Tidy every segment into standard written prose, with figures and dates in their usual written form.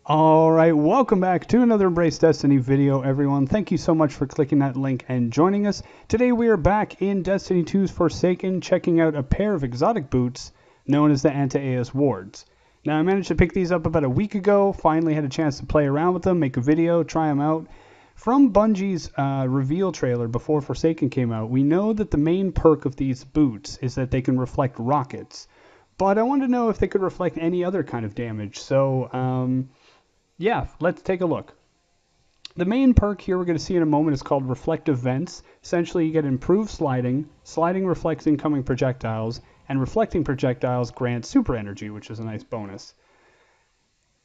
Alright, welcome back to another Embrace Destiny video, everyone. Thank you so much for clicking that link and joining us. Today we are back in Destiny 2's Forsaken, checking out a pair of exotic boots known as the Antaeus wards. Now, I managed to pick these up about a week ago, finally had a chance to play around with them, make a video, try them out. From Bungie's reveal trailer before Forsaken came out, we know that the main perk of these boots is that they can reflect rockets. But I wanted to know if they could reflect any other kind of damage, so yeah, let's take a look. The main perk here we're going to see in a moment is called Reflective Vents. Essentially, you get improved sliding. Sliding reflects incoming projectiles, and reflecting projectiles grant super energy, which is a nice bonus.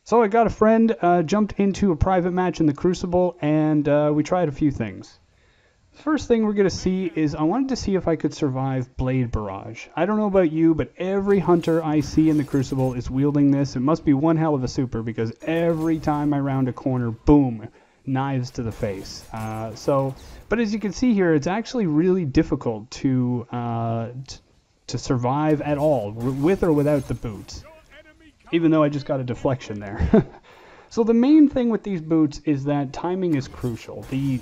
So I got a friend, jumped into a private match in the Crucible, and we tried a few things. First thing we're going to see is I wanted to see if I could survive Blade Barrage. I don't know about you, but every hunter I see in the Crucible is wielding this. It must be one hell of a super because every time I round a corner, boom, knives to the face. But as you can see here, it's actually really difficult to survive at all, with or without the boots, even though I just got a deflection there. So the main thing with these boots is that timing is crucial. The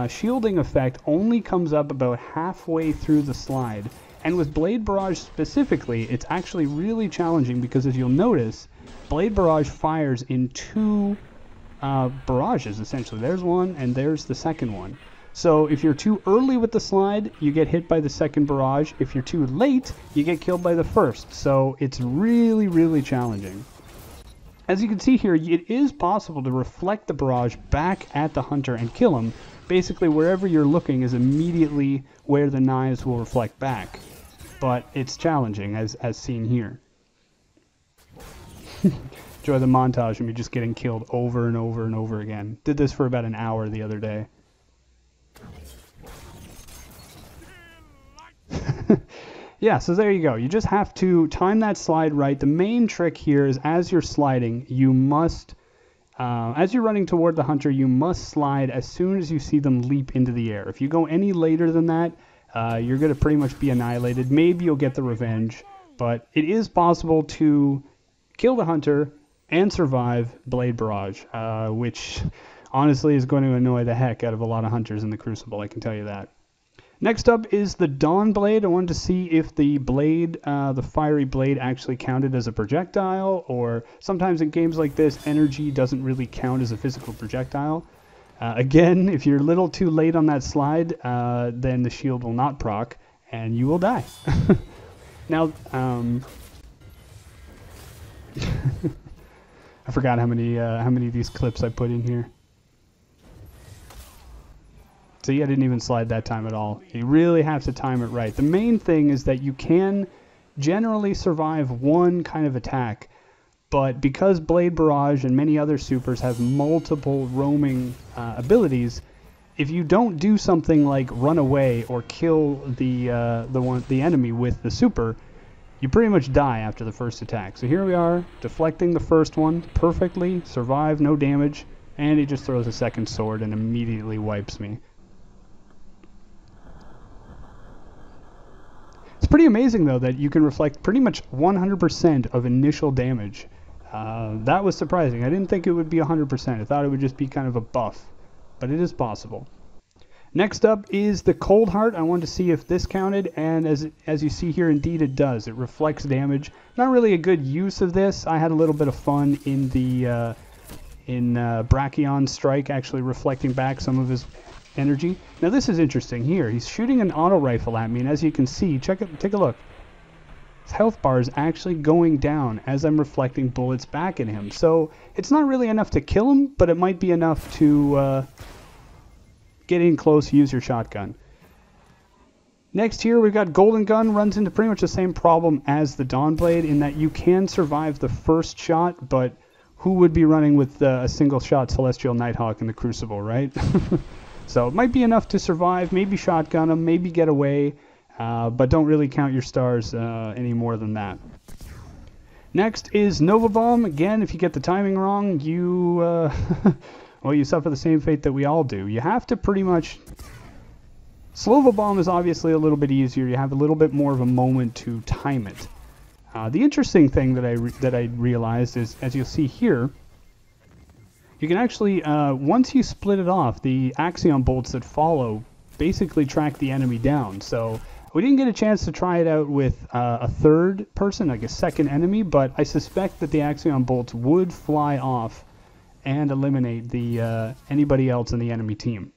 shielding effect only comes up about halfway through the slide, and with Blade Barrage specifically, it's actually really challenging because, as you'll notice, Blade Barrage fires in two barrages, essentially. There's one, and there's the second one. So if you're too early with the slide, you get hit by the second barrage. If you're too late, you get killed by the first. So it's really, really challenging. As you can see here, it is possible to reflect the barrage back at the hunter and kill him. Basically, wherever you're looking is immediately where the knives will reflect back. But it's challenging, as seen here. Enjoy the montage of me just getting killed over and over and over again. Did this for about an hour the other day. Yeah, so there you go. You just have to time that slide right. The main trick here is as you're sliding, you must... as you're running toward the hunter, you must slide as soon as you see them leap into the air. If you go any later than that, you're going to pretty much be annihilated. Maybe you'll get the revenge, but it is possible to kill the hunter and survive Blade Barrage, which honestly is going to annoy the heck out of a lot of hunters in the Crucible, I can tell you that. Next up is the Dawn Blade. I wanted to see if the blade, the fiery blade, actually counted as a projectile, or sometimes in games like this, energy doesn't really count as a physical projectile. Again, if you're a little too late on that slide, then the shield will not proc, and you will die. Now, I forgot how many of these clips I put in here. See, I didn't even slide that time at all. You really have to time it right. The main thing is that you can generally survive one kind of attack, but because Blade Barrage and many other supers have multiple roaming abilities, if you don't do something like run away or kill the enemy with the super, you pretty much die after the first attack. So here we are, deflecting the first one perfectly, survive, no damage, and he just throws a second sword and immediately wipes me. It's pretty amazing, though, that you can reflect pretty much 100% of initial damage. That was surprising. I didn't think it would be 100%. I thought it would just be kind of a buff, but it is possible. Next up is the Cold Heart. I wanted to see if this counted, and as you see here, indeed it does. It reflects damage. Not really a good use of this. I had a little bit of fun in the Brachion's strike, actually reflecting back some of his energy. Now this is interesting here. He's shooting an auto rifle at me, and as you can see, take a look. His health bar is actually going down as I'm reflecting bullets back at him. So it's not really enough to kill him, but it might be enough to get in close, use your shotgun. Next here we've got Golden Gun. Runs into pretty much the same problem as the Dawn Blade in that you can survive the first shot, but who would be running with a single shot Celestial Nighthawk in the Crucible, right? So it might be enough to survive, maybe shotgun them, maybe get away, but don't really count your stars any more than that. Next is Nova Bomb. Again, if you get the timing wrong, you well, you suffer the same fate that we all do. You have to pretty much... Nova Bomb is obviously a little bit easier. You have a little bit more of a moment to time it. The interesting thing that I realized is, as you'll see here, you can actually, once you split it off, the Axion bolts that follow basically track the enemy down. So we didn't get a chance to try it out with a third person, like a second enemy, but I suspect that the Axion bolts would fly off and eliminate the anybody else in the enemy team.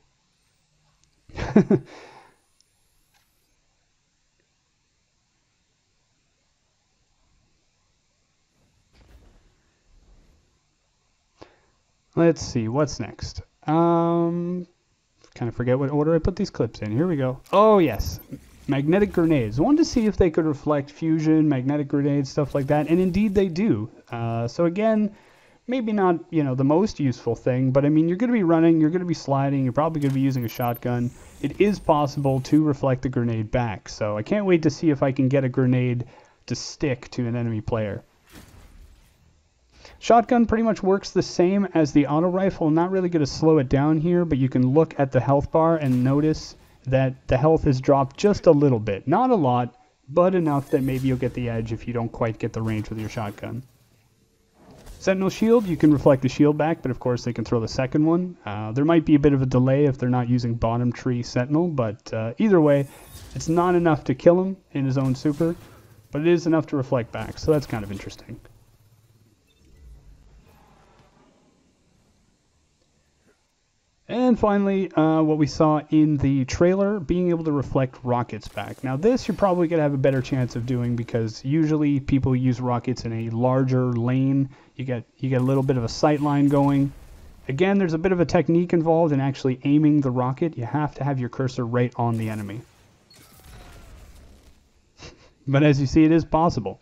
Let's see, what's next? Kind of forget what order I put these clips in. Here we go. Oh, yes. Magnetic grenades. I wanted to see if they could reflect fusion, magnetic grenades, stuff like that, and indeed they do. So again, maybe not, you know, the most useful thing, but I mean, you're going to be running, you're going to be sliding, you're probably going to be using a shotgun. It is possible to reflect the grenade back, so I can't wait to see if I can get a grenade to stick to an enemy player. Shotgun pretty much works the same as the auto rifle. I'm not really going to slow it down here, but you can look at the health bar and notice that the health has dropped just a little bit. Not a lot, but enough that maybe you'll get the edge if you don't quite get the range with your shotgun. Sentinel Shield, you can reflect the shield back, but of course they can throw the second one. There might be a bit of a delay if they're not using bottom tree Sentinel, but either way, it's not enough to kill him in his own super, but it is enough to reflect back, so that's kind of interesting. And finally, what we saw in the trailer, being able to reflect rockets back. Now this you're probably going to have a better chance of doing because usually people use rockets in a larger lane. You get a little bit of a sight line going. Again, there's a bit of a technique involved in actually aiming the rocket. You have to have your cursor right on the enemy. But as you see, it is possible.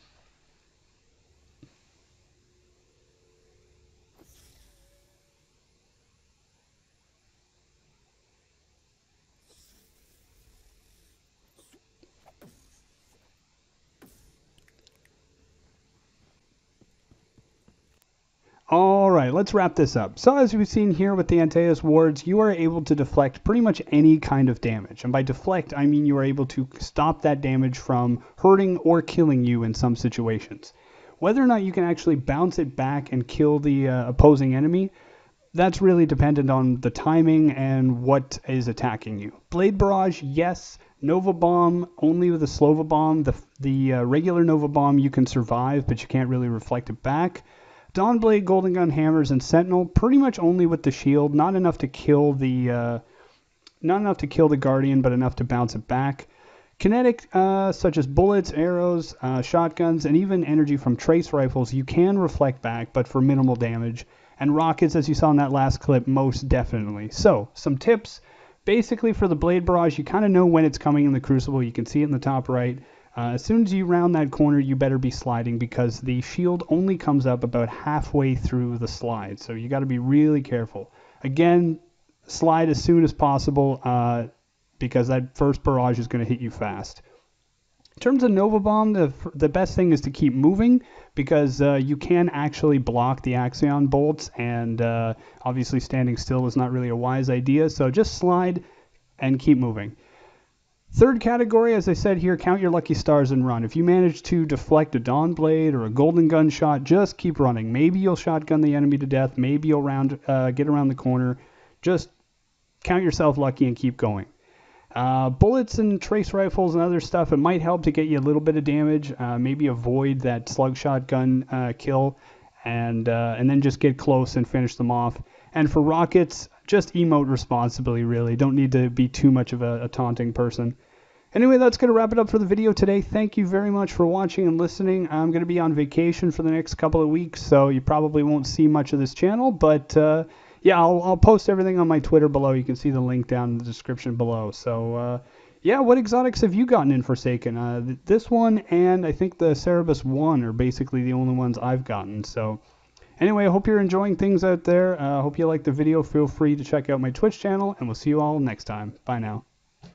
Alright, let's wrap this up. So as we've seen here with the Antaeus wards, you are able to deflect pretty much any kind of damage. And by deflect, I mean you are able to stop that damage from hurting or killing you in some situations. Whether or not you can actually bounce it back and kill the opposing enemy, that's really dependent on the timing and what is attacking you. Blade Barrage, yes. Nova Bomb, only with a Slova Bomb. The regular Nova Bomb you can survive, but you can't really reflect it back. Dawnblade, Golden Gun Hammers, and Sentinel, pretty much only with the shield. Not enough to kill the Guardian, but enough to bounce it back. Kinetic, such as bullets, arrows, shotguns, and even energy from trace rifles, you can reflect back, but for minimal damage. And rockets, as you saw in that last clip, most definitely. So, some tips. Basically, for the Blade Barrage, you kind of know when it's coming in the Crucible. You can see it in the top right. As soon as you round that corner, you better be sliding because the shield only comes up about halfway through the slide. So you got to be really careful. Again, slide as soon as possible because that first barrage is going to hit you fast. In terms of Nova Bomb, the best thing is to keep moving because you can actually block the Axion bolts, and obviously standing still is not really a wise idea. So just slide and keep moving. Third category, as I said here, count your lucky stars and run. If you manage to deflect a Dawnblade or a Golden Gun shot, just keep running. Maybe you'll shotgun the enemy to death. Maybe you'll get around the corner. Just count yourself lucky and keep going. Bullets and trace rifles and other stuff, it might help to get you a little bit of damage. Maybe avoid that slug shotgun kill and then just get close and finish them off. And for rockets, just emote responsibly, really. Don't need to be too much of a taunting person. Anyway, that's going to wrap it up for the video today. Thank you very much for watching and listening. I'm going to be on vacation for the next couple of weeks, so you probably won't see much of this channel. But, yeah, I'll post everything on my Twitter below. You can see the link down in the description below. So, yeah, what exotics have you gotten in Forsaken? This one and I think the Cerebus 1 are basically the only ones I've gotten. So, anyway, I hope you're enjoying things out there. I hope you liked the video. Feel free to check out my Twitch channel, and we'll see you all next time. Bye now.